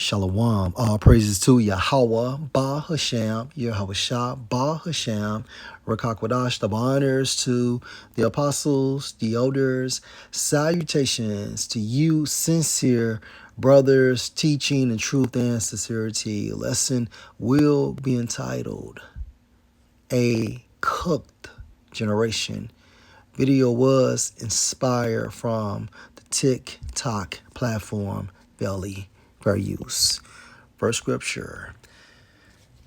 Shalom. All praises to Yahweh, Ba Hashem, Yahweh Shah, Ba Hashem, Rakakwadash, the honors to the apostles, the elders, salutations to you, sincere brothers, teaching in truth and sincerity. Lesson will be entitled A Cooked Generation. Video was inspired from the TikTok platform Belly for use. First scripture,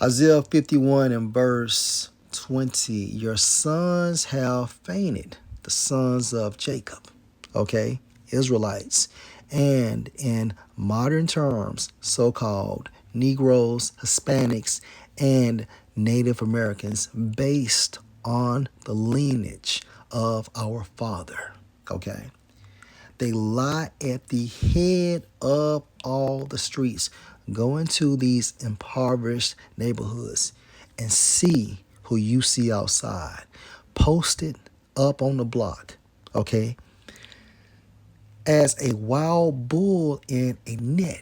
Isaiah 51 and verse 20. Your sons have fainted, the sons of Jacob, okay, Israelites, and in modern terms, so-called Negroes, Hispanics, and Native Americans, based on the lineage of our father, okay? They lie at the head of all the streets. Go into these impoverished neighborhoods and see who you see outside. Posted up on the block, okay? As a wild bull in a net.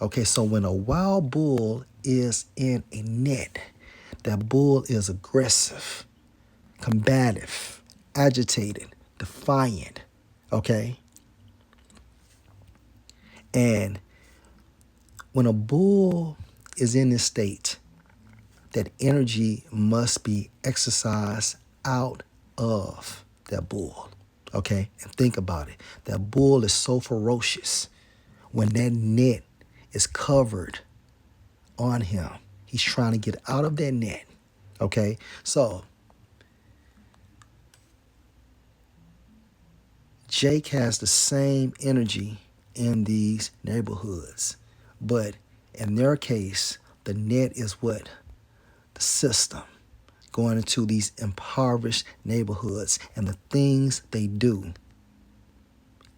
Okay, so when a wild bull is in a net, that bull is aggressive, combative, agitated, defiant, okay? And when a bull is in this state, that energy must be exercised out of that bull, okay? And think about it. That bull is so ferocious. When that net is covered on him, he's trying to get out of that net, okay? So Jake has the same energy in these neighborhoods, but in their case, the net is what? The system going into these impoverished neighborhoods and the things they do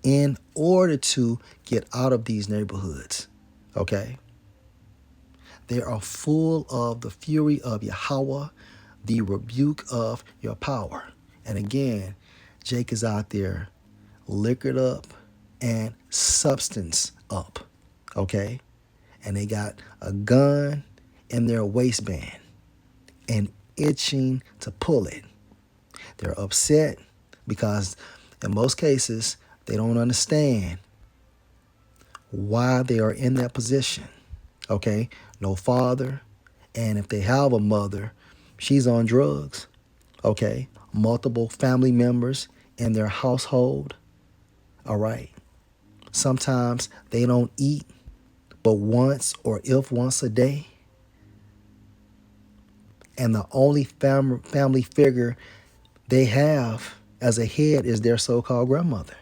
in order to get out of these neighborhoods, okay? They are full of the fury of Yahweh, the rebuke of your power. And again, Jake is out there liquored up and substance up, okay? And they got a gun in their waistband and itching to pull it. They're upset because in most cases, they don't understand why they are in that position, okay? No father, and if they have a mother, she's on drugs, okay? Multiple family members in their household, all right? Sometimes they don't eat but once or if once a day. And the only family figure they have as a head is their so-called grandmother.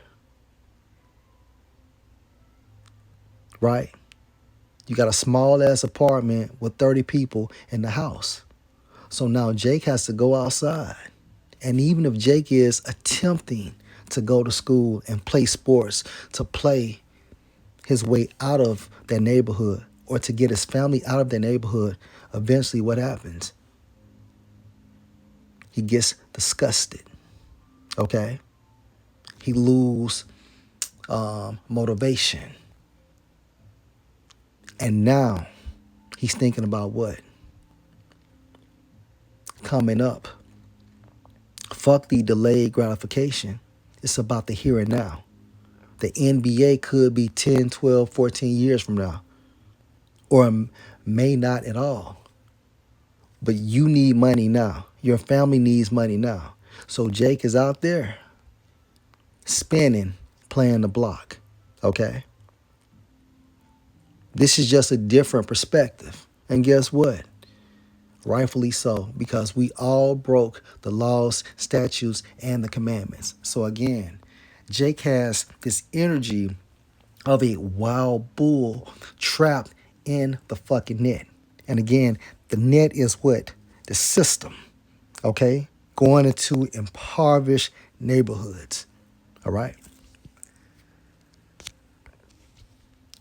Right? You got a small-ass apartment with 30 people in the house. So now Jake has to go outside. And even if Jake is attempting to go to school and play sports, to play his way out of that neighborhood or to get his family out of that neighborhood, eventually what happens? He gets disgusted, okay? He loses motivation. And now he's thinking about what? Coming up. Fuck the delayed gratification. It's about the here and now. The NBA could be 10, 12, 14 years from now. Or may not at all. But you need money now. Your family needs money now. So Jake is out there spinning, playing the block. Okay? This is just a different perspective. And guess what? Rightfully so, because we all broke the laws, statutes, and the commandments. So again, Jake has this energy of a wild bull trapped in the fucking net. And again, the net is what? The system, okay? Going into impoverished neighborhoods, all right?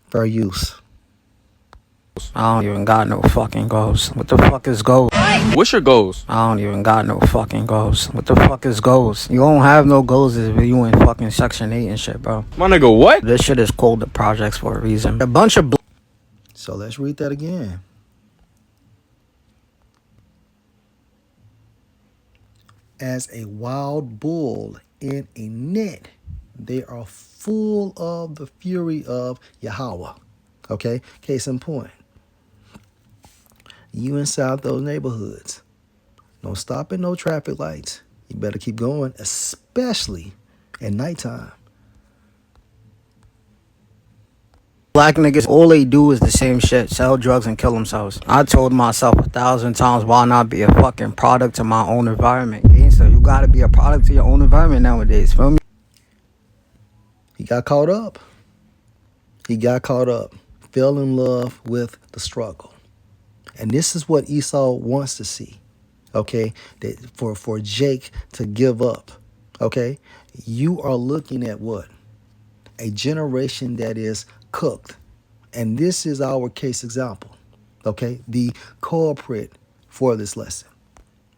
Fair use. I don't even got no fucking goals. What the fuck is goals? What's your goals? I don't even got no fucking goals. What the fuck is goals? You don't have no goals if you in fucking Section 8 and shit, bro. My nigga, what? This shit is called the projects for a reason. A bunch of So let's read that again. As a wild bull in a net, they are full of the fury of Yahweh. Okay, case in point, you inside those neighborhoods, don't stop at no traffic lights. You better keep going, especially at nighttime. Black niggas, all they do is the same shit, sell drugs and kill themselves. I told myself 1,000 times, why not be a fucking product to my own environment? Gangsta, you gotta be a product to your own environment nowadays, feel me? He got caught up. Fell in love with the struggle. And this is what Esau wants to see. Okay? That for Jake to give up. Okay? You are looking at what? A generation that is cooked. And this is our case example. Okay? The culprit for this lesson.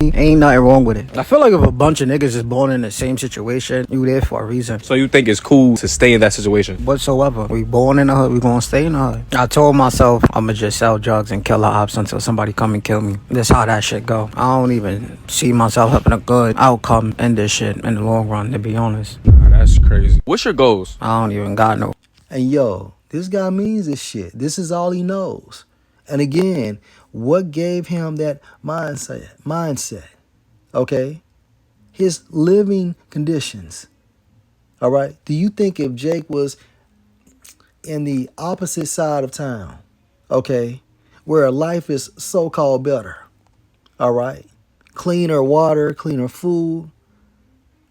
Ain't nothing wrong with it. I feel like if a bunch of niggas is born in the same situation, you there for a reason. So you think it's cool to stay in that situation? Whatsoever. We born in the hood, we gonna stay in the hood. I told myself I'ma just sell drugs and kill the ops until somebody come and kill me. That's how that shit go. I don't even see myself having a good outcome in this shit in the long run, to be honest. Nah, that's crazy. What's your goals? I don't even got no. And yo, this guy means this shit. This is all he knows. And again, what gave him that mindset? Okay? His living conditions. All right? Do you think if Jake was in the opposite side of town, okay, where life is so-called better, all right? Cleaner water, cleaner food,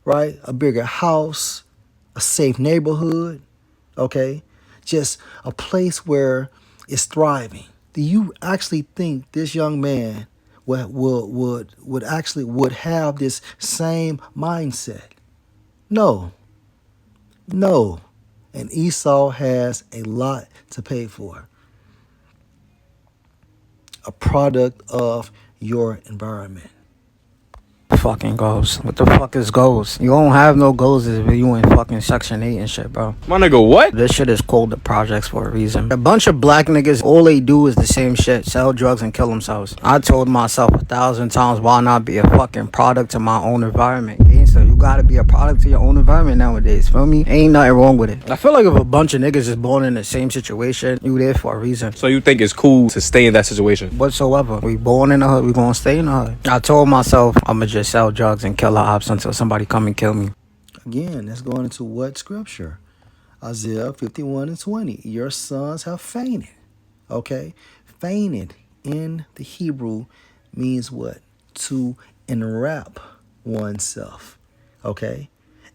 right? A bigger house, a safe neighborhood, okay? Just a place where it's thriving. Do you actually think this young man would have this same mindset? No. And Esau has a lot to pay for. A product of your environment. Fucking goals. What the fuck is goals? You don't have no goals if you in fucking Section 8 and shit, bro. My nigga, what? This shit is called the projects for a reason. A bunch of black niggas, all they do is the same shit, sell drugs and kill themselves. I told myself 1,000 times, why not be a fucking product to my own environment? Gangsta, you gotta be a product to your own environment nowadays, feel me? Ain't nothing wrong with it. I feel like if a bunch of niggas is born in the same situation, you there for a reason. So you think it's cool to stay in that situation? Whatsoever. We born in the hood, we gonna stay in the hood. I told myself I'ma just sell drugs and kill the ops until somebody come and kill me. Again, that's going into what scripture? Isaiah 51:20. Your sons have fainted. Okay? Fainted in the Hebrew means what? To enwrap oneself. Okay?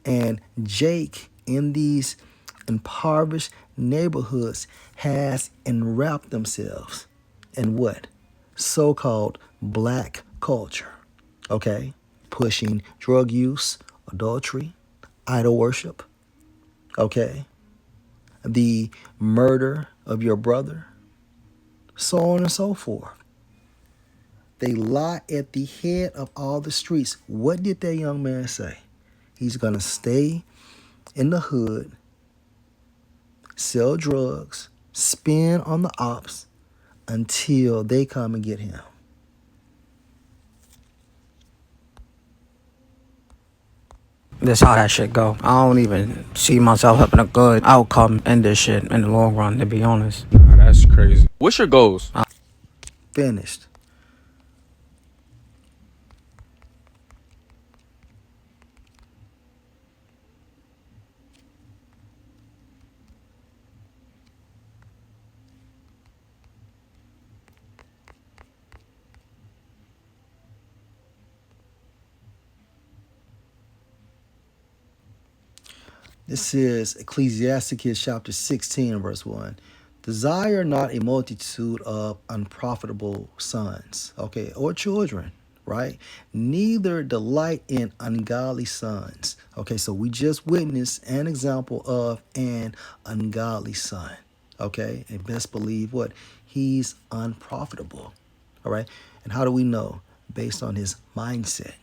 And Jake in these impoverished neighborhoods has enwrapped themselves in what? So-called black culture. Okay? Pushing drug use, adultery, idol worship, okay? The murder of your brother, so on and so forth. They lie at the head of all the streets. What did that young man say? He's going to stay in the hood, sell drugs, spin on the ops until they come and get him. That's how that shit go. I don't even see myself having a good outcome in this shit in the long run, to be honest. Nah, that's crazy. What's your goals? Finished. This is Ecclesiasticus chapter 16, verse 1. Desire not a multitude of unprofitable sons, okay, or children, right? Neither delight in ungodly sons. Okay, so we just witnessed an example of an ungodly son, okay? And best believe what? He's unprofitable, all right? And how do we know? Based on his mindset,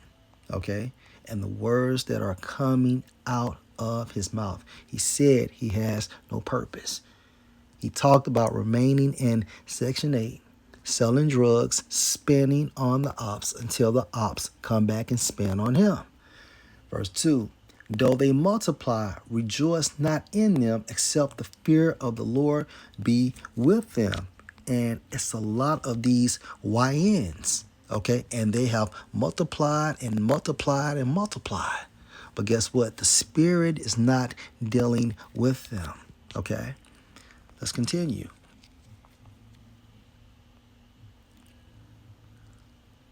okay? And the words that are coming out of his mouth. He said he has no purpose. He talked about remaining in Section 8, selling drugs, spending on the ops until the ops come back and spend on him. Verse 2, though they multiply, rejoice not in them, except the fear of the Lord be with them. And it's a lot of these YNs, okay? And they have multiplied and multiplied and multiplied. But guess what? The Spirit is not dealing with them, okay? Let's continue.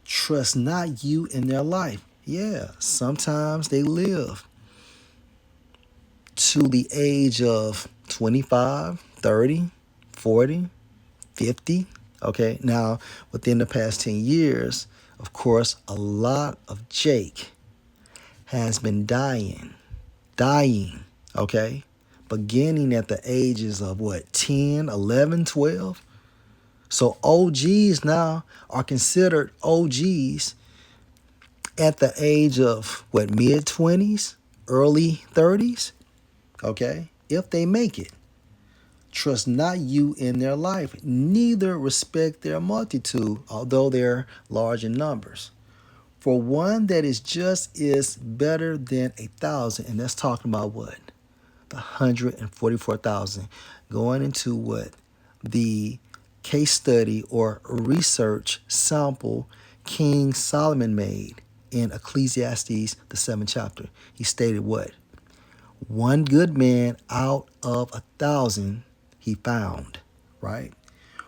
Trust not you in their life. Yeah, sometimes they live to the age of 25, 30, 40, 50. Okay, now within the past 10 years, of course, a lot of Jake has been dying, okay, beginning at the ages of what, 10, 11, 12. So OGs now are considered OGs at the age of what, mid 20s, early 30s, okay, if they make it. Trust not you in their life, neither respect their multitude, although they're large in numbers. For one that is just is better than 1,000, and that's talking about what? The 144,000. Going into what? The case study or research sample King Solomon made in Ecclesiastes, the 7th chapter. He stated what? One good man out of 1,000 he found, right?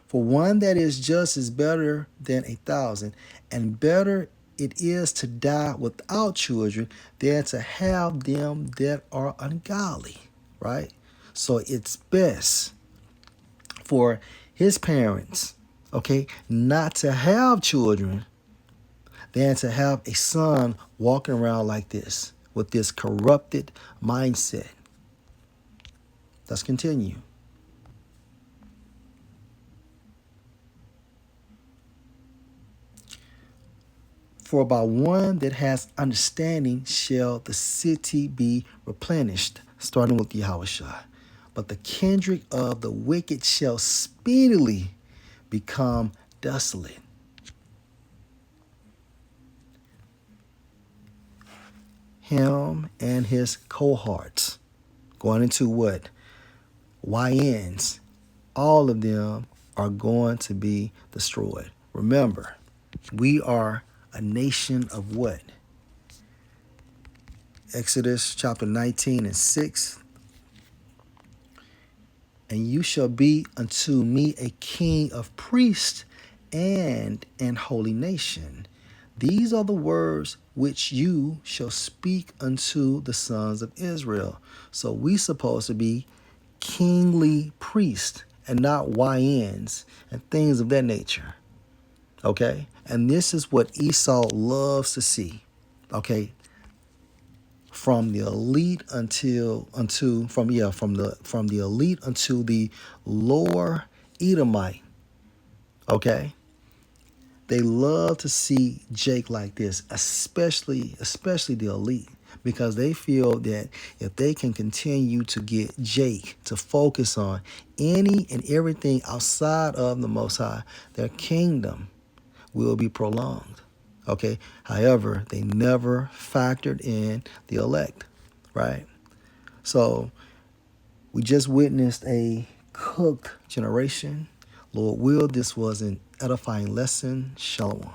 For one that is just is better than 1,000, and better it is to die without children than to have them that are ungodly, right? So it's best for his parents, okay, not to have children than to have a son walking around like this with this corrupted mindset. Let's continue. For by one that has understanding shall the city be replenished, starting with Yahushua. But the kindred of the wicked shall speedily become desolate. Him and his cohorts, going into what? YNs, all of them are going to be destroyed. Remember, we are a nation of what? Exodus chapter 19 and 6. And you shall be unto me a king of priests and an holy nation. These are the words which you shall speak unto the sons of Israel. So we supposed to be kingly priests and not YNs and things of that nature. Okay? And this is what Esau loves to see. Okay? From the elite from the elite until the lower Edomite. Okay? They love to see Jake like this, especially the elite, because they feel that if they can continue to get Jake to focus on any and everything outside of the Most High, their kingdom will be prolonged. Okay. However, they never factored in the elect, right? So we just witnessed a cooked generation. Lord will, this was an edifying lesson. Shalom.